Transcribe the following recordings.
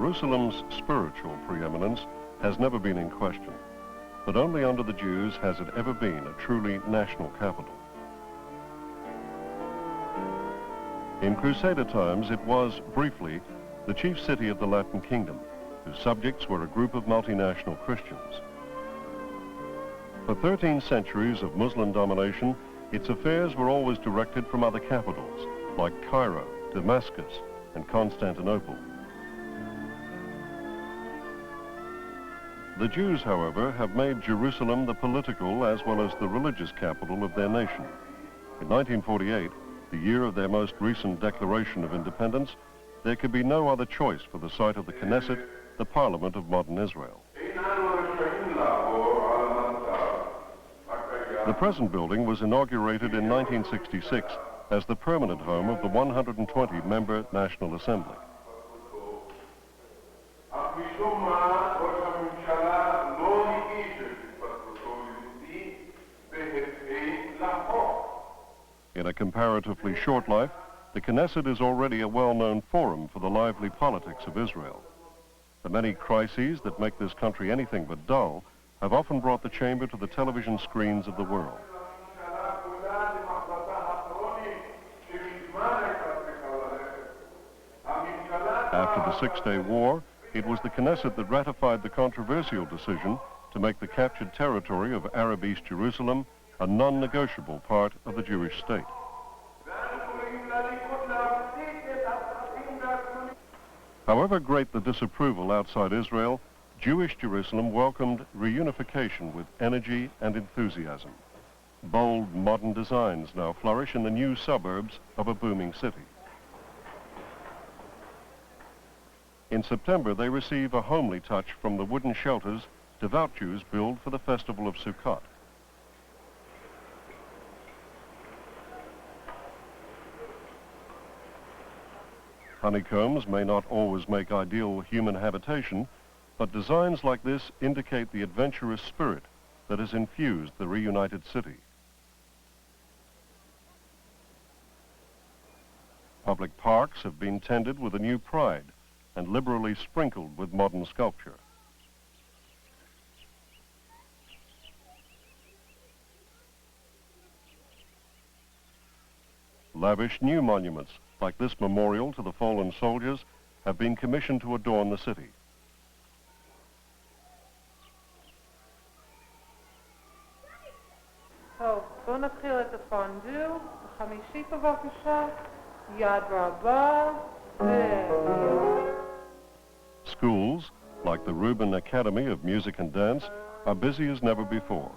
Jerusalem's spiritual preeminence has never been in question, but only under the Jews has it ever been a truly national capital. In Crusader times, it was, briefly, the chief city of the Latin Kingdom, whose subjects were a group of multinational Christians. For 13 centuries of Muslim domination, its affairs were always directed from other capitals, like Cairo, Damascus, and Constantinople. The Jews, however, have made Jerusalem the political as well as the religious capital of their nation. In 1948, the year of their most recent declaration of independence, there could be no other choice for the site of the Knesset, the parliament of modern Israel. The present building was inaugurated in 1966 as the permanent home of the 120-member National Assembly. In a comparatively short life, the Knesset is already a well-known forum for the lively politics of Israel. The many crises that make this country anything but dull have often brought the chamber to the television screens of the world. After the Six-Day War, it was the Knesset that ratified the controversial decision to make the captured territory of Arab East Jerusalem a non-negotiable part of the Jewish state. However great the disapproval outside Israel, Jewish Jerusalem welcomed reunification with energy and enthusiasm. Bold, modern designs now flourish in the new suburbs of a booming city. In September, they receive a homely touch from the wooden shelters devout Jews build for the festival of Sukkot. Honeycombs may not always make ideal human habitation, but designs like this indicate the adventurous spirit that has infused the reunited city. Public parks have been tended with a new pride and liberally sprinkled with modern sculpture. Lavish new monuments, like this memorial to the fallen soldiers, have been commissioned to adorn the city. טוב, בואו נתחיל את הפונדו, בחמישי בבקשה, יד רבה, Schools, like the Reuben Academy of Music and Dance, are busy as never before.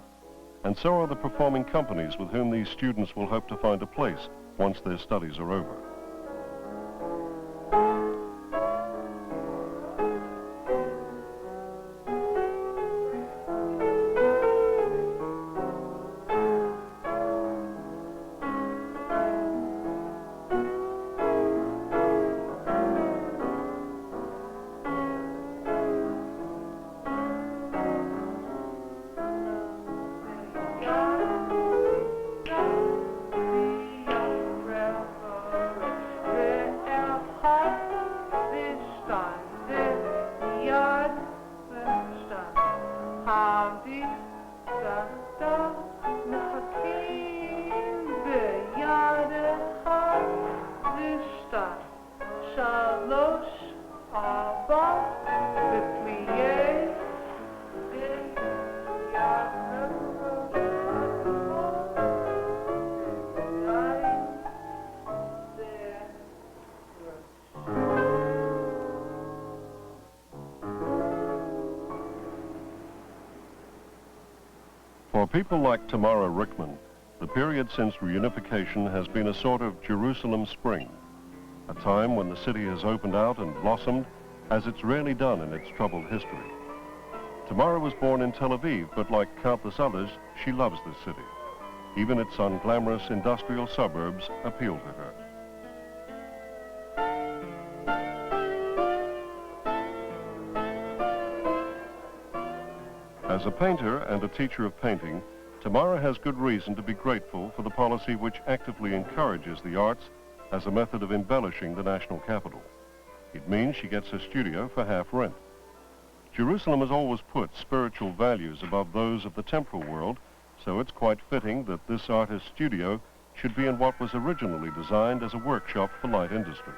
And so are the performing companies with whom these students will hope to find a place once their studies are over. For people like Tamara Rickman, the period since reunification has been a sort of Jerusalem spring, a time when the city has opened out and blossomed as it's rarely done in its troubled history. Tamara was born in Tel Aviv, but like countless others, she loves this city. Even its unglamorous industrial suburbs appeal to her. As a painter and a teacher of painting, Tamara has good reason to be grateful for the policy which actively encourages the arts as a method of embellishing the national capital. It means she gets a studio for half rent. Jerusalem has always put spiritual values above those of the temporal world, so it's quite fitting that this artist's studio should be in what was originally designed as a workshop for light industry.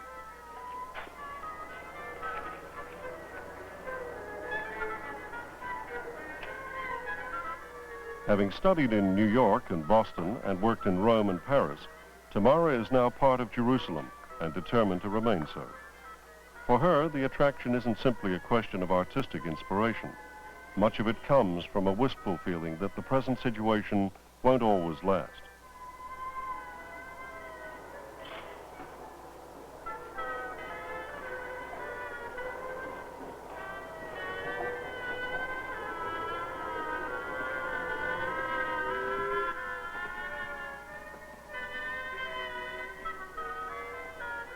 Having studied in New York and Boston and worked in Rome and Paris, Tamara is now part of Jerusalem and determined to remain so. For her, the attraction isn't simply a question of artistic inspiration. Much of it comes from a wistful feeling that the present situation won't always last.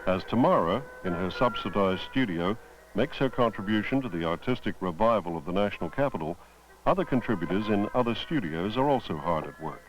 As Tamara, in her subsidized studio, makes her contribution to the artistic revival of the national capital, other contributors in other studios are also hard at work.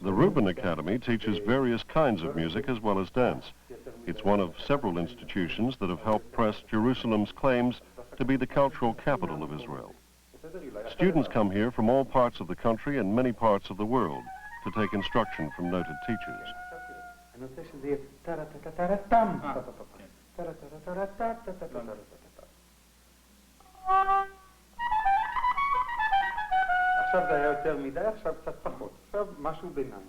The Rubin Academy teaches various kinds of music as well as dance. It's one of several institutions that have helped press Jerusalem's claims to be the cultural capital of Israel. Students come here from all parts of the country and many parts of the world to take instruction from noted teachers. עכשיו זה היה יותר מדי, עכשיו קצת פחות. עכשיו משהו ביניים.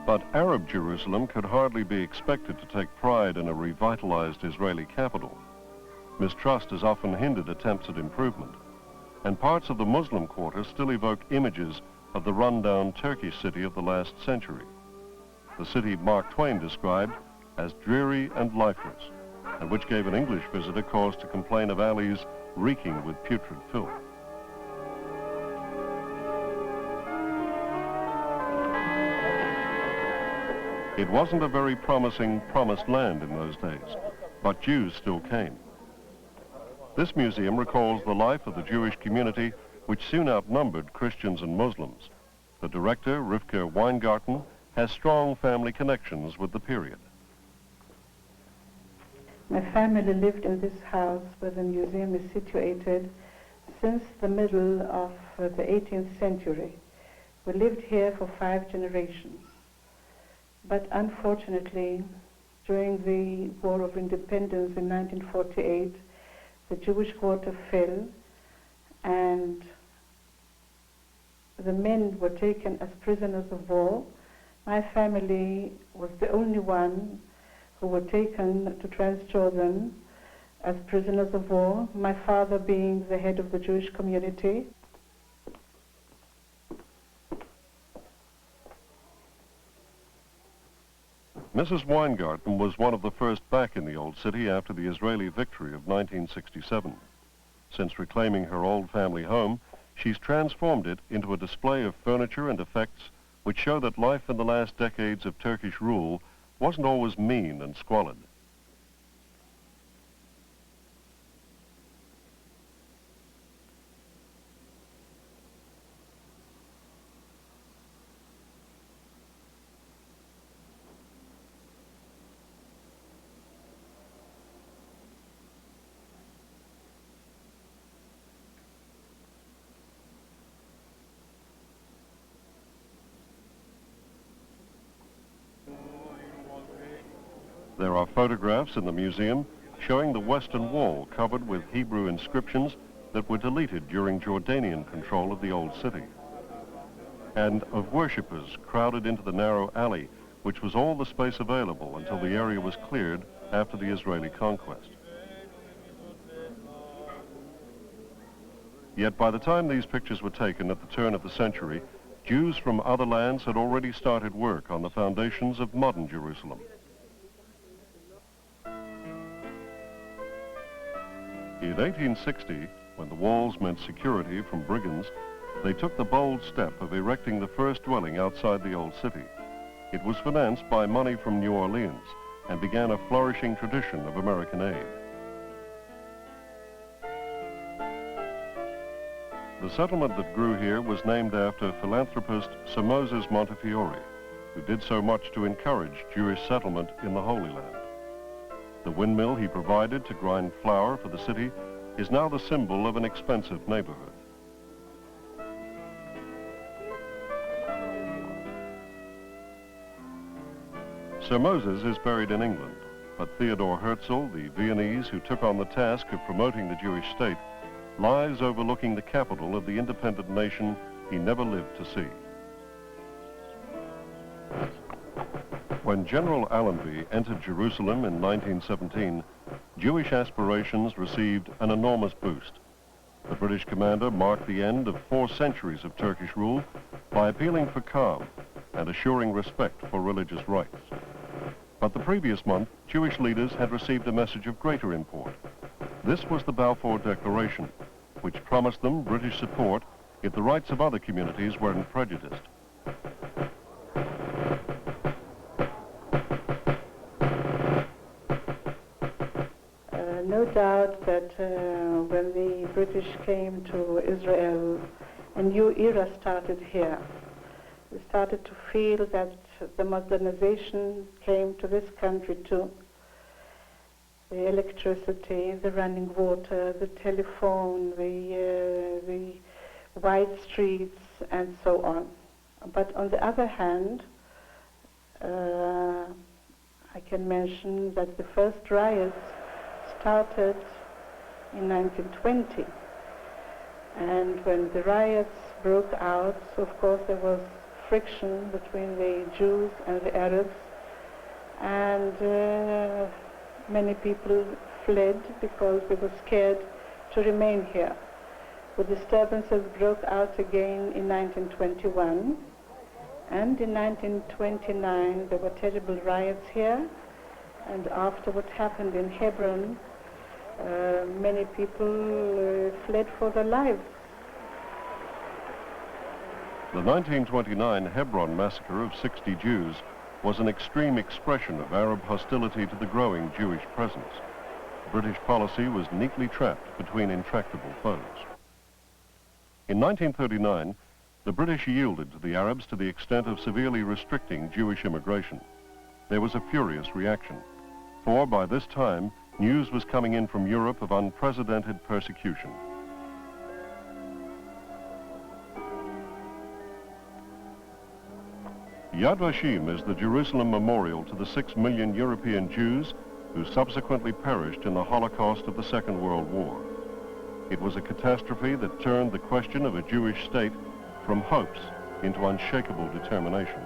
But Arab Jerusalem could hardly be expected to take pride in a revitalized Israeli capital. Mistrust has often hindered attempts at improvement, and parts of the Muslim quarter still evoke images of the rundown Turkish city of the last century. The city Mark Twain described as dreary and lifeless, and which gave an English visitor cause to complain of alleys reeking with putrid filth. It wasn't a very promising promised land in those days, but Jews still came. This museum recalls the life of the Jewish community, which soon outnumbered Christians and Muslims. The director, Rivka Weingarten, has strong family connections with the period. My family lived in this house where the museum is situated since the middle of the 18th century. We lived here for 5 generations. But unfortunately, during the War of Independence in 1948, the Jewish quarter fell and the men were taken as prisoners of war. My family was the only one who were taken to Transjordan as prisoners of war, my father being the head of the Jewish community. Mrs. Weingarten was one of the first back in the Old City after the Israeli victory of 1967. Since reclaiming her old family home, she's transformed it into a display of furniture and effects which show that life in the last decades of Turkish rule wasn't always mean and squalid. There are photographs in the museum showing the western wall covered with Hebrew inscriptions that were deleted during Jordanian control of the old city, and of worshippers crowded into the narrow alley, which was all the space available until the area was cleared after the Israeli conquest. Yet by the time these pictures were taken at the turn of the century, Jews from other lands had already started work on the foundations of modern Jerusalem. In 1860, when the walls meant security from brigands, they took the bold step of erecting the first dwelling outside the old city. It was financed by money from New Orleans and began a flourishing tradition of American aid. The settlement that grew here was named after philanthropist Sir Moses Montefiore, who did so much to encourage Jewish settlement in the Holy Land. The windmill he provided to grind flour for the city is now the symbol of an expensive neighborhood. Sir Moses is buried in England, but Theodor Herzl, the Viennese who took on the task of promoting the Jewish state, lies overlooking the capital of the independent nation he never lived to see. When General Allenby entered Jerusalem in 1917, Jewish aspirations received an enormous boost. The British commander marked the end of 4 centuries of Turkish rule by appealing for calm and assuring respect for religious rights. But the previous month, Jewish leaders had received a message of greater import. This was the Balfour Declaration, which promised them British support if the rights of other communities weren't prejudiced. No doubt that when the British came to Israel, a new era started here. We started to feel that the modernization came to this country too. The electricity, the running water, the telephone, the wide streets, and so on. But on the other hand, I can mention that the first riots started in 1920. And when the riots broke out, of course there was friction between the Jews and the Arabs, and many people fled because they were scared to remain here. The disturbances broke out again in 1921, and in 1929 there were terrible riots here, and after what happened in Hebron, many people fled for their lives. The 1929 Hebron massacre of 60 Jews was an extreme expression of Arab hostility to the growing Jewish presence. British policy was neatly trapped between intractable foes. In 1939, the British yielded to the Arabs to the extent of severely restricting Jewish immigration. There was a furious reaction, for by this time, news was coming in from Europe of unprecedented persecution. Yad Vashem is the Jerusalem memorial to the 6 million European Jews who subsequently perished in the Holocaust of the Second World War. It was a catastrophe that turned the question of a Jewish state from hopes into unshakable determination.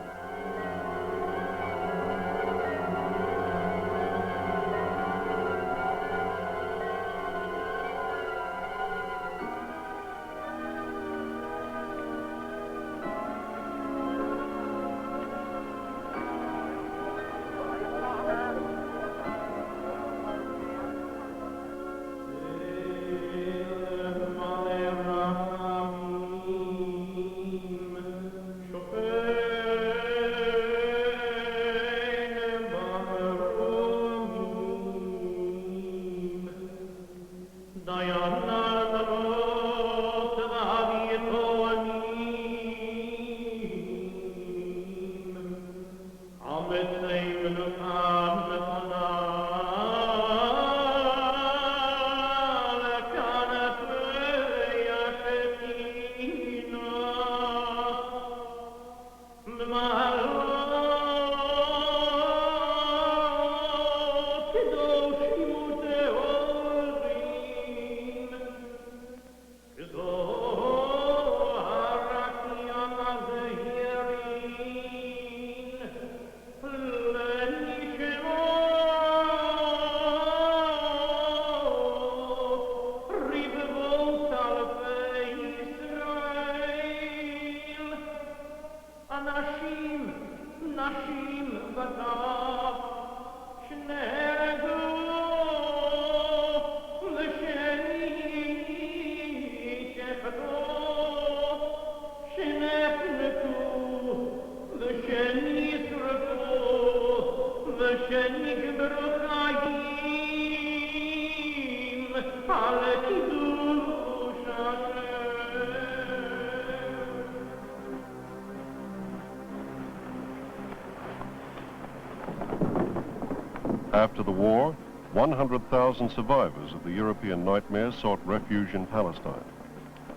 After the war, 100,000 survivors of the European nightmare sought refuge in Palestine.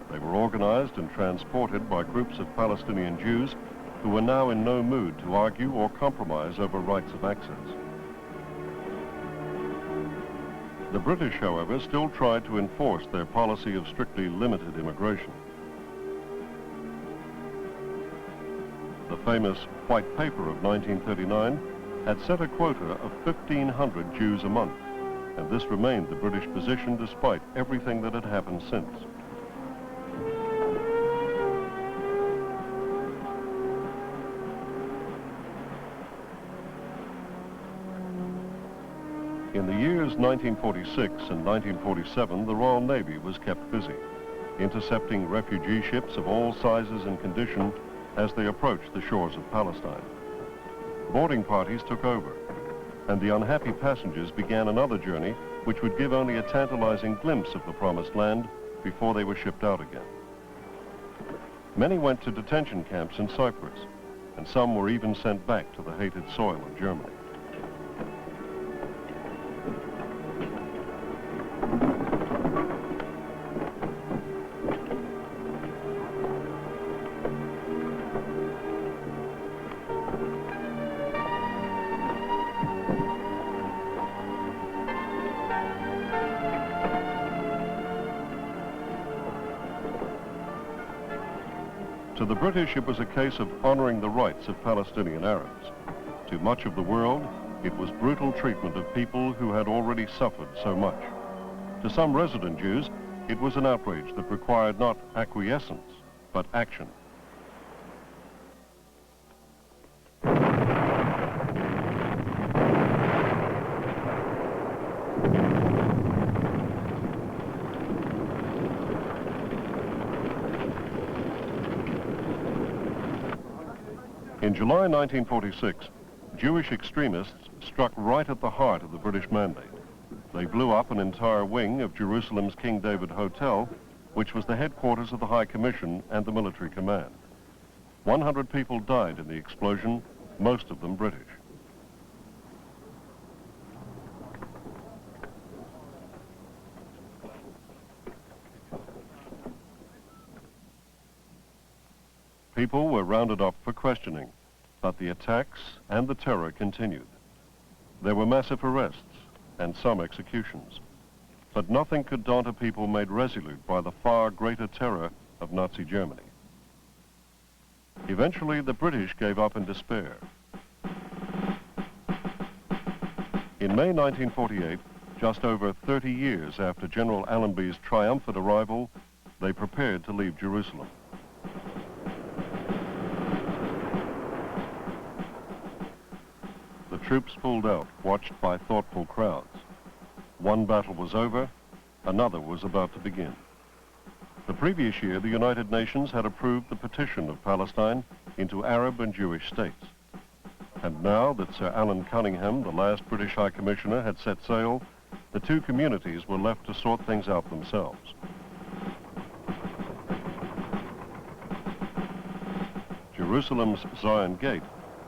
They were organized and transported by groups of Palestinian Jews who were now in no mood to argue or compromise over rights of access. The British, however, still tried to enforce their policy of strictly limited immigration. The famous White Paper of 1939 had set a quota of 1,500 Jews a month, and this remained the British position despite everything that had happened since. In the years 1946 and 1947, the Royal Navy was kept busy, intercepting refugee ships of all sizes and condition as they approached the shores of Palestine. Boarding parties took over, and the unhappy passengers began another journey which would give only a tantalizing glimpse of the promised land before they were shipped out again. Many went to detention camps in Cyprus, and some were even sent back to the hated soil of Germany. To the British, it was a case of honoring the rights of Palestinian Arabs. To much of the world, it was brutal treatment of people who had already suffered so much. To some resident Jews, it was an outrage that required not acquiescence, but action. In July 1946, Jewish extremists struck right at the heart of the British mandate. They blew up an entire wing of Jerusalem's King David Hotel, which was the headquarters of the High Commission and the military command. 100 people died in the explosion, most of them British. People were rounded up for questioning, but the attacks and the terror continued. There were massive arrests and some executions, but nothing could daunt a people made resolute by the far greater terror of Nazi Germany. Eventually, the British gave up in despair. In May 1948, just over 30 years after General Allenby's triumphant arrival, they prepared to leave Jerusalem. The troops pulled out, watched by thoughtful crowds. One battle was over, another was about to begin. The previous year, the United Nations had approved the partition of Palestine into Arab and Jewish states. And now that Sir Alan Cunningham, the last British High Commissioner, had set sail, the two communities were left to sort things out themselves. Jerusalem's Zion Gate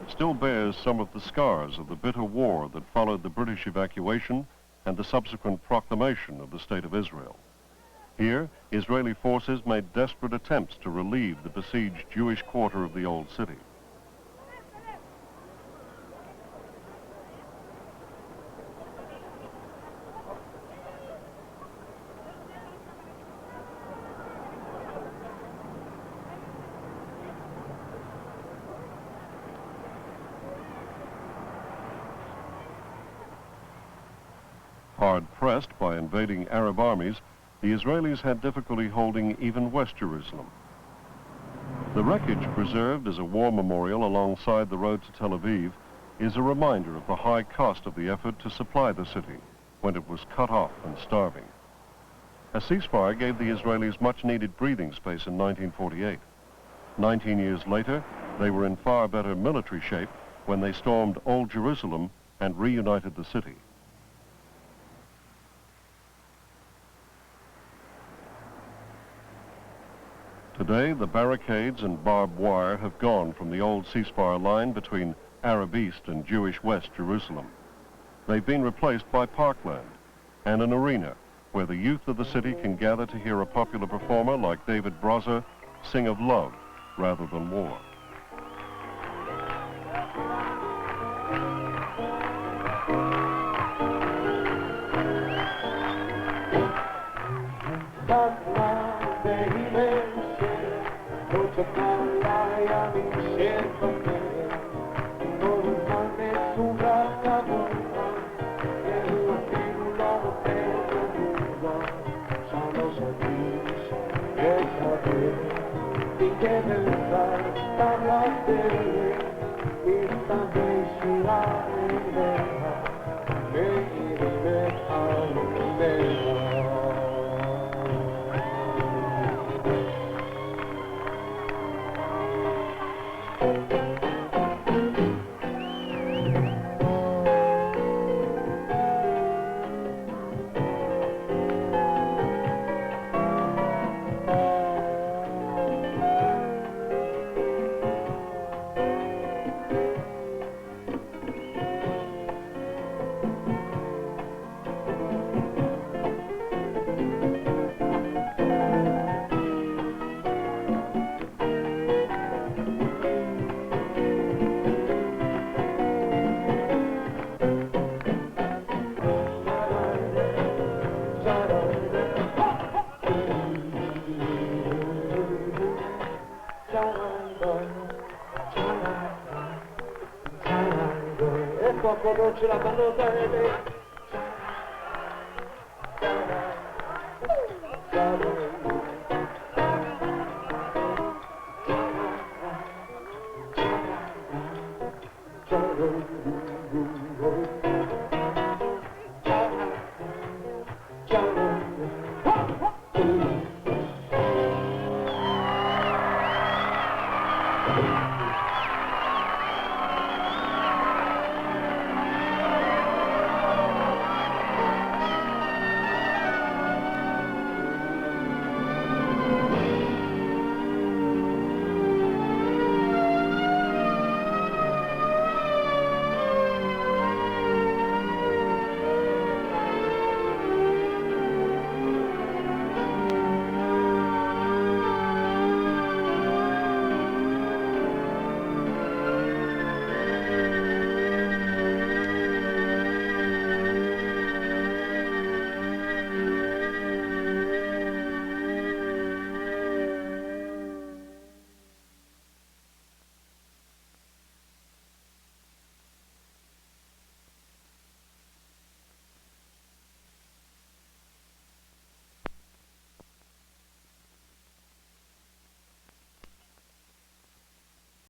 still bears some of the scars of the bitter war that followed the British evacuation and the subsequent proclamation of the State of Israel. Here, Israeli forces made desperate attempts to relieve the besieged Jewish quarter of the old city. Hard-pressed by invading Arab armies, the Israelis had difficulty holding even West Jerusalem. The wreckage preserved as a war memorial alongside the road to Tel Aviv is a reminder of the high cost of the effort to supply the city when it was cut off and starving. A ceasefire gave the Israelis much-needed breathing space in 1948. 19 years later, they were in far better military shape when they stormed Old Jerusalem and reunited the city. Today, the barricades and barbed wire have gone from the old ceasefire line between Arab East and Jewish West Jerusalem. They've been replaced by parkland and an arena where the youth of the city can gather to hear a popular performer like David Broza sing of love rather than war.